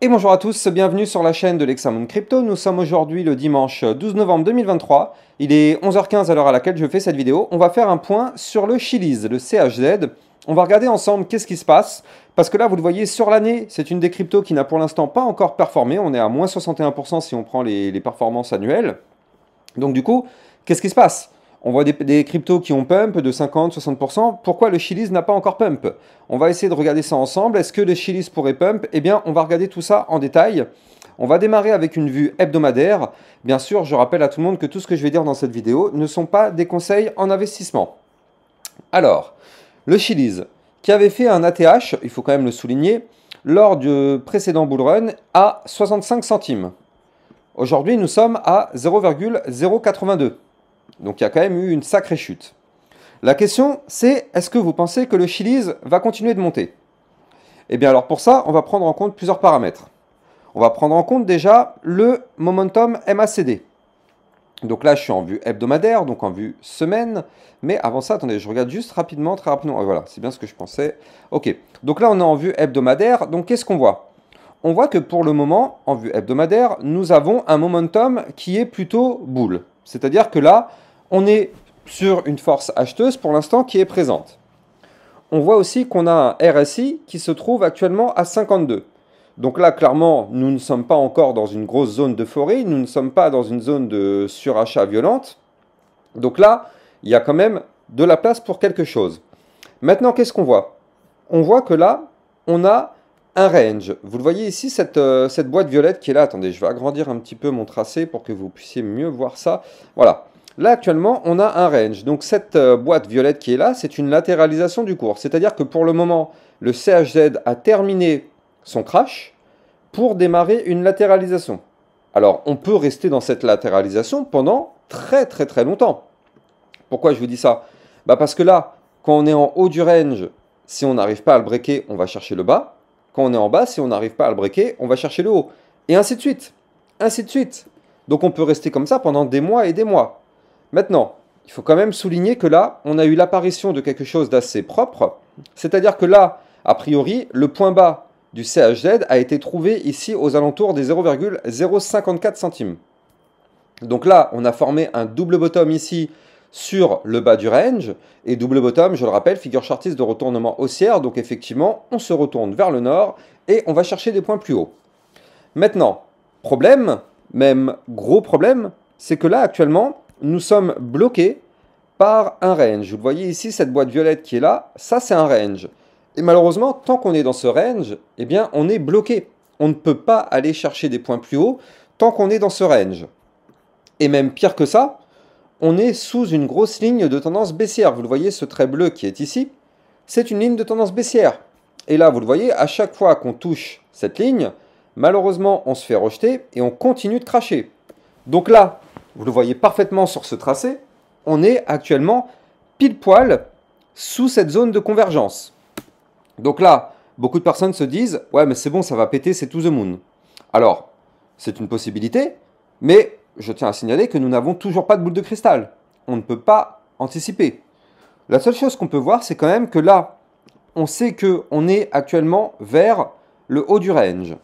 Et bonjour à tous, bienvenue sur la chaîne de l'Hexamonde Crypto. Nous sommes aujourd'hui le dimanche 12 novembre 2023. Il est 11h15 à l'heure à laquelle je fais cette vidéo. On va faire un point sur le Chiliz, le CHZ. On va regarder ensemble qu'est-ce qui se passe. Parce que là, vous le voyez, sur l'année, c'est une des cryptos qui n'a pour l'instant pas encore performé. On est à moins 61% si on prend les performances annuelles. Donc du coup, qu'est-ce qui se passe? On voit des cryptos qui ont pump de 50-60%. Pourquoi le Chiliz n'a pas encore pump? On va essayer de regarder ça ensemble. Est-ce que le Chiliz pourrait pump? Eh bien, on va regarder tout ça en détail. On va démarrer avec une vue hebdomadaire. Bien sûr, je rappelle à tout le monde que tout ce que je vais dire dans cette vidéo ne sont pas des conseils en investissement. Alors, le Chiliz, qui avait fait un ATH, il faut quand même le souligner, lors du précédent bull run à 65 centimes. Aujourd'hui, nous sommes à 0,082. Donc il y a quand même eu une sacrée chute. La question, c'est est-ce que vous pensez que le Chiliz va continuer de monter? Eh bien alors pour ça, on va prendre en compte plusieurs paramètres. On va prendre en compte déjà le momentum MACD. Donc là, je suis en vue hebdomadaire, donc en vue semaine. Mais avant ça, attendez, je regarde juste rapidement, très rapidement. Voilà, c'est bien ce que je pensais. Ok, donc là, on est en vue hebdomadaire. Donc qu'est-ce qu'on voit? On voit que pour le moment, en vue hebdomadaire, nous avons un momentum qui est plutôt bull. C'est-à-dire que là, on est sur une force acheteuse pour l'instant qui est présente. On voit aussi qu'on a un RSI qui se trouve actuellement à 52. Donc là, clairement, nous ne sommes pas encore dans une grosse zone d'euphorie, nous ne sommes pas dans une zone de surachat violente. Donc là, il y a quand même de la place pour quelque chose. Maintenant, qu'est-ce qu'on voit? On voit que là, on a un range. Vous le voyez ici, cette boîte violette qui est là. Attendez, je vais agrandir un petit peu mon tracé pour que vous puissiez mieux voir ça. Voilà. Là, actuellement, on a un range. Donc, cette boîte violette qui est là, c'est une latéralisation du cours. C'est-à-dire que pour le moment, le CHZ a terminé son crash pour démarrer une latéralisation. Alors, on peut rester dans cette latéralisation pendant très très très longtemps. Pourquoi je vous dis ça? Parce que là, quand on est en haut du range, si on n'arrive pas à le breaker, on va chercher le bas. Quand on est en bas, si on n'arrive pas à le breaker, on va chercher le haut. Et ainsi de suite. Ainsi de suite. Donc on peut rester comme ça pendant des mois et des mois. Maintenant, il faut quand même souligner que là, on a eu l'apparition de quelque chose d'assez propre. C'est-à-dire que là, a priori, le point bas du CHZ a été trouvé ici aux alentours des 0,054 centimes. Donc là, on a formé un double bottom ici sur le bas du range. Et double bottom, je le rappelle, figure chartiste de retournement haussière. Donc effectivement, on se retourne vers le nord et on va chercher des points plus hauts. Maintenant, problème, même gros problème, c'est que là, actuellement, nous sommes bloqués par un range. Vous voyez ici, cette boîte violette qui est là, ça c'est un range. Et malheureusement, tant qu'on est dans ce range, eh bien, on est bloqué. On ne peut pas aller chercher des points plus hauts tant qu'on est dans ce range. Et même pire que ça, on est sous une grosse ligne de tendance baissière. Vous le voyez, ce trait bleu qui est ici, c'est une ligne de tendance baissière. Et là, vous le voyez, à chaque fois qu'on touche cette ligne, malheureusement, on se fait rejeter et on continue de cracher. Donc là, vous le voyez parfaitement sur ce tracé, on est actuellement pile poil sous cette zone de convergence. Donc là, beaucoup de personnes se disent « Ouais, mais c'est bon, ça va péter, c'est to the moon ». Alors, c'est une possibilité, mais je tiens à signaler que nous n'avons toujours pas de boule de cristal. On ne peut pas anticiper. La seule chose qu'on peut voir, c'est quand même que là, on sait qu'on est actuellement vers le haut du range.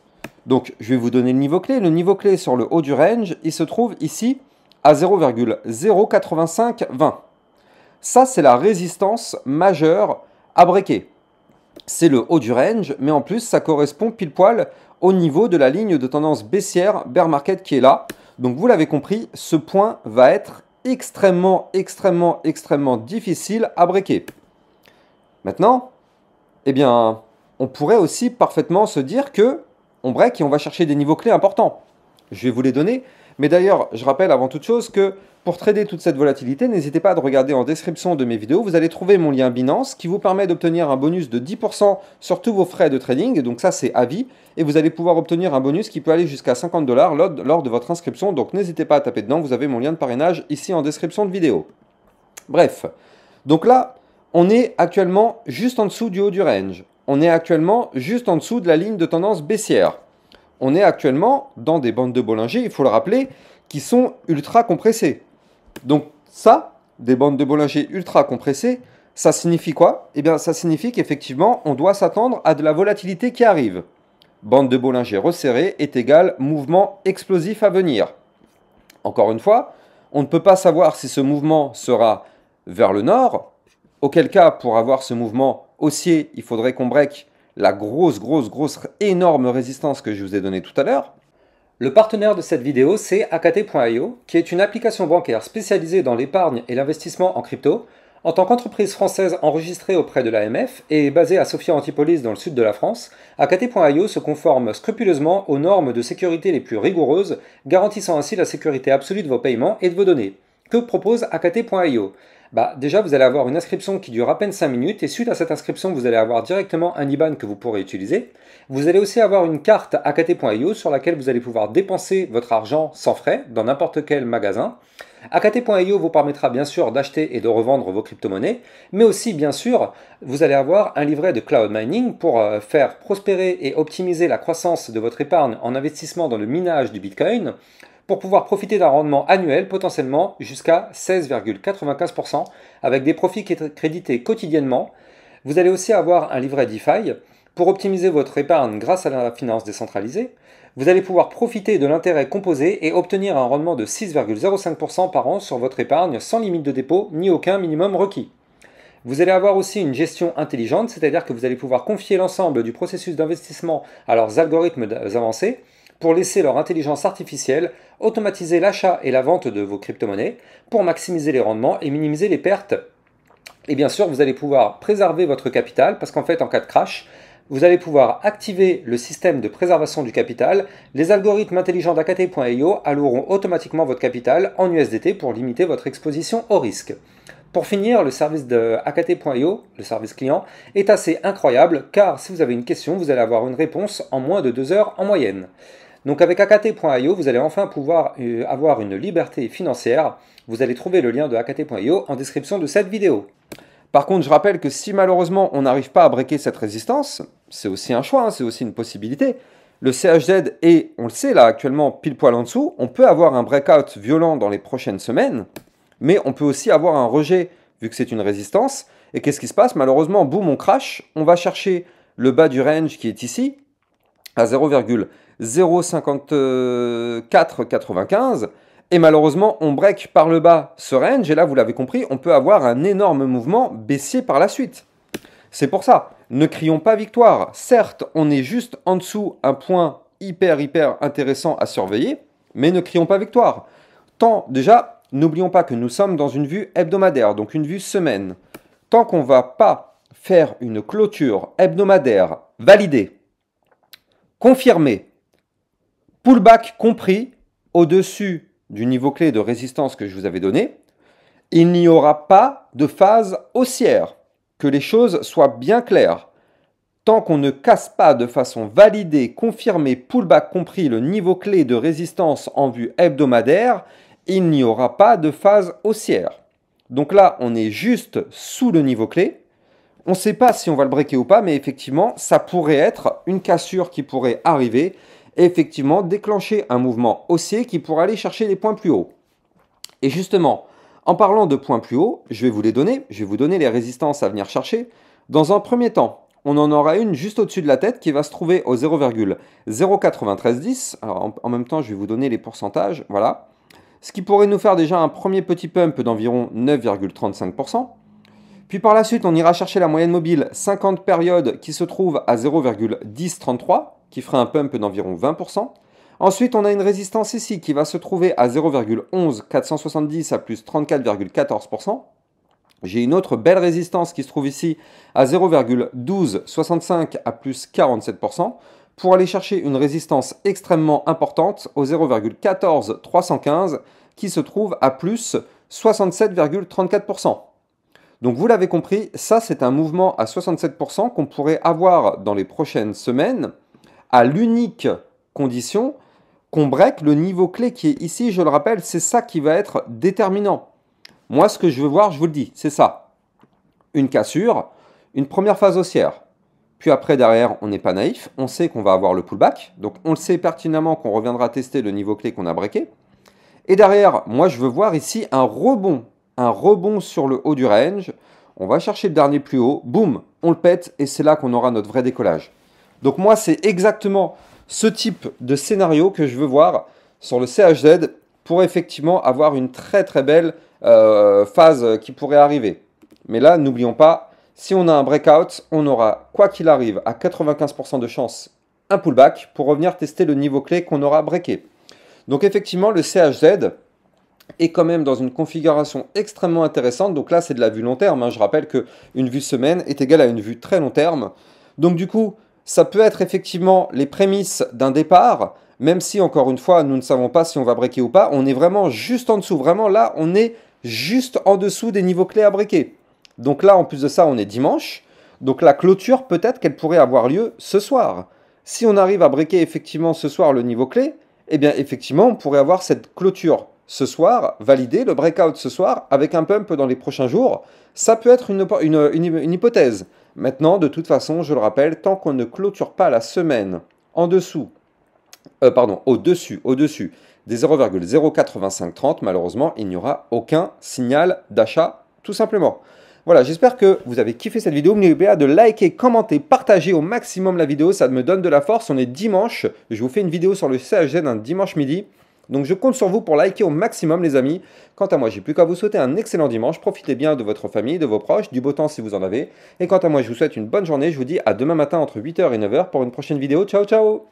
Donc, je vais vous donner le niveau clé. Le niveau clé sur le haut du range, il se trouve ici à 0,08520. Ça, c'est la résistance majeure à breaker. C'est le haut du range, mais en plus, ça correspond pile poil au niveau de la ligne de tendance baissière bear market qui est là. Donc, vous l'avez compris, ce point va être extrêmement difficile à breaker. Maintenant, eh bien, on pourrait aussi parfaitement se dire que on break et on va chercher des niveaux clés importants. Je vais vous les donner. Mais d'ailleurs, je rappelle avant toute chose que pour trader toute cette volatilité, n'hésitez pas à regarder en description de mes vidéos. Vous allez trouver mon lien Binance qui vous permet d'obtenir un bonus de 10% sur tous vos frais de trading. Donc ça, c'est à vie. Et vous allez pouvoir obtenir un bonus qui peut aller jusqu'à 50$ lors de votre inscription. Donc n'hésitez pas à taper dedans. Vous avez mon lien de parrainage ici en description de vidéo. Bref. Donc là, on est actuellement juste en dessous du haut du range. On est actuellement juste en dessous de la ligne de tendance baissière. On est actuellement dans des bandes de Bollinger, il faut le rappeler, qui sont ultra compressées. Donc ça, des bandes de Bollinger ultra compressées, ça signifie quoi? Eh bien, ça signifie qu'effectivement, on doit s'attendre à de la volatilité qui arrive. bande de Bollinger resserrée est égal mouvement explosif à venir. Encore une fois, on ne peut pas savoir si ce mouvement sera vers le nord, auquel cas, pour avoir ce mouvement haussier, il faudrait qu'on break la grosse, énorme résistance que je vous ai donnée tout à l'heure. Le partenaire de cette vidéo, c'est AKT.io, qui est une application bancaire spécialisée dans l'épargne et l'investissement en crypto. En tant qu'entreprise française enregistrée auprès de l'AMF et basée à Sophia Antipolis dans le sud de la France, AKT.io se conforme scrupuleusement aux normes de sécurité les plus rigoureuses, garantissant ainsi la sécurité absolue de vos paiements et de vos données. Que propose AKT.io ? Déjà, vous allez avoir une inscription qui dure à peine 5 minutes et suite à cette inscription, vous allez avoir directement un IBAN que vous pourrez utiliser. Vous allez aussi avoir une carte AKT.io sur laquelle vous allez pouvoir dépenser votre argent sans frais dans n'importe quel magasin. AKT.io vous permettra bien sûr d'acheter et de revendre vos crypto-monnaies, mais aussi bien sûr, vous allez avoir un livret de cloud mining pour faire prospérer et optimiser la croissance de votre épargne en investissement dans le minage du Bitcoin, pour pouvoir profiter d'un rendement annuel potentiellement jusqu'à 16,95% avec des profits crédités quotidiennement. Vous allez aussi avoir un livret DeFi pour optimiser votre épargne grâce à la finance décentralisée. Vous allez pouvoir profiter de l'intérêt composé et obtenir un rendement de 6,05% par an sur votre épargne sans limite de dépôt ni aucun minimum requis. Vous allez avoir aussi une gestion intelligente, c'est-à-dire que vous allez pouvoir confier l'ensemble du processus d'investissement à leurs algorithmes avancés pour laisser leur intelligence artificielle automatiser l'achat et la vente de vos crypto-monnaies pour maximiser les rendements et minimiser les pertes. Et bien sûr, vous allez pouvoir préserver votre capital parce qu'en fait, en cas de crash, vous allez pouvoir activer le système de préservation du capital. Les algorithmes intelligents d'AKT.io alloueront automatiquement votre capital en USDT pour limiter votre exposition au risque. Pour finir, le service de AKT.io, le service client, est assez incroyable car si vous avez une question, vous allez avoir une réponse en moins de 2 heures en moyenne. Donc avec AKT.io, vous allez enfin pouvoir avoir une liberté financière. Vous allez trouver le lien de AKT.io en description de cette vidéo. Par contre, je rappelle que si malheureusement on n'arrive pas à breaker cette résistance, c'est aussi un choix, c'est aussi une possibilité. Le CHZ est, on le sait là actuellement, pile poil en dessous. On peut avoir un breakout violent dans les prochaines semaines, mais on peut aussi avoir un rejet vu que c'est une résistance. Et qu'est-ce qui se passe? Malheureusement, boum, on crash. On va chercher le bas du range qui est ici, à 0,05495. Et malheureusement, on break par le bas ce range. Et là, vous l'avez compris, on peut avoir un énorme mouvement baissier par la suite. C'est pour ça, ne crions pas victoire. Certes, on est juste en dessous un point hyper intéressant à surveiller, mais ne crions pas victoire. Déjà, n'oublions pas que nous sommes dans une vue hebdomadaire, donc une vue semaine. Tant qu'on ne va pas faire une clôture hebdomadaire validée, confirmée, pullback compris, au-dessus du niveau clé de résistance que je vous avais donné, il n'y aura pas de phase haussière. Que les choses soient bien claires. Tant qu'on ne casse pas de façon validée, confirmée, pullback compris le niveau clé de résistance en vue hebdomadaire, il n'y aura pas de phase haussière. Donc là, on est juste sous le niveau clé. On ne sait pas si on va le breaker ou pas, mais effectivement, ça pourrait être une cassure qui pourrait arriver et effectivement déclencher un mouvement haussier qui pourrait aller chercher des points plus hauts. Et justement, en parlant de points plus hauts, je vais vous les donner. Je vais vous donner les résistances à venir chercher. Dans un premier temps, on en aura une juste au-dessus de la tête qui va se trouver au 0,09310. Alors en même temps, je vais vous donner les pourcentages. Voilà. Ce qui pourrait nous faire déjà un premier petit pump d'environ 9,35%. Puis par la suite, on ira chercher la moyenne mobile 50 périodes qui se trouve à 0,1033, qui ferait un pump d'environ 20%. Ensuite, on a une résistance ici qui va se trouver à 0,11470 à plus 34,14%. J'ai une autre belle résistance qui se trouve ici à 0,1265 à plus 47%, pour aller chercher une résistance extrêmement importante au 0,14315 qui se trouve à plus 67,34%. Donc vous l'avez compris, ça c'est un mouvement à 67% qu'on pourrait avoir dans les prochaines semaines à l'unique condition qu'on break le niveau clé qui est ici. Je le rappelle, c'est ça qui va être déterminant. Moi, ce que je veux voir, je vous le dis, c'est ça. Une cassure, une première phase haussière. Puis après, derrière, on n'est pas naïf. On sait qu'on va avoir le pullback. Donc, on le sait pertinemment qu'on reviendra tester le niveau clé qu'on a breaké. Et derrière, moi, je veux voir ici un rebond sur le haut du range. On va chercher le dernier plus haut. Boum, on le pète et c'est là qu'on aura notre vrai décollage. Donc moi, c'est exactement ce type de scénario que je veux voir sur le CHZ pour effectivement avoir une très très belle phase qui pourrait arriver. Mais là, n'oublions pas, si on a un breakout, on aura, quoi qu'il arrive, à 95% de chance, un pullback pour revenir tester le niveau clé qu'on aura breaké. Donc effectivement, le CHZ est quand même dans une configuration extrêmement intéressante. Donc là, c'est de la vue long terme, hein. Je rappelle qu'une vue semaine est égale à une vue très long terme. Donc du coup, ça peut être effectivement les prémices d'un départ, même si, encore une fois, nous ne savons pas si on va breaker ou pas. On est vraiment juste en dessous. Vraiment, là, on est juste en dessous des niveaux clés à breaker. Donc là, en plus de ça, on est dimanche. Donc la clôture, peut-être qu'elle pourrait avoir lieu ce soir. Si on arrive à breaker effectivement ce soir le niveau clé, eh bien effectivement, on pourrait avoir cette clôture ce soir, valider le breakout ce soir avec un pump dans les prochains jours. Ça peut être une hypothèse. Maintenant, de toute façon, je le rappelle, tant qu'on ne clôture pas la semaine en dessous, au-dessus des 0,08530, malheureusement, il n'y aura aucun signal d'achat, tout simplement. Voilà, j'espère que vous avez kiffé cette vidéo. N'oubliez pas de liker, commenter, partager au maximum la vidéo, ça me donne de la force. On est dimanche, je vous fais une vidéo sur le CHZ un dimanche midi. Donc je compte sur vous pour liker au maximum les amis. Quant à moi, j'ai plus qu'à vous souhaiter un excellent dimanche. Profitez bien de votre famille, de vos proches, du beau temps si vous en avez. Et quant à moi, je vous souhaite une bonne journée. Je vous dis à demain matin entre 8h et 9h pour une prochaine vidéo. Ciao, ciao!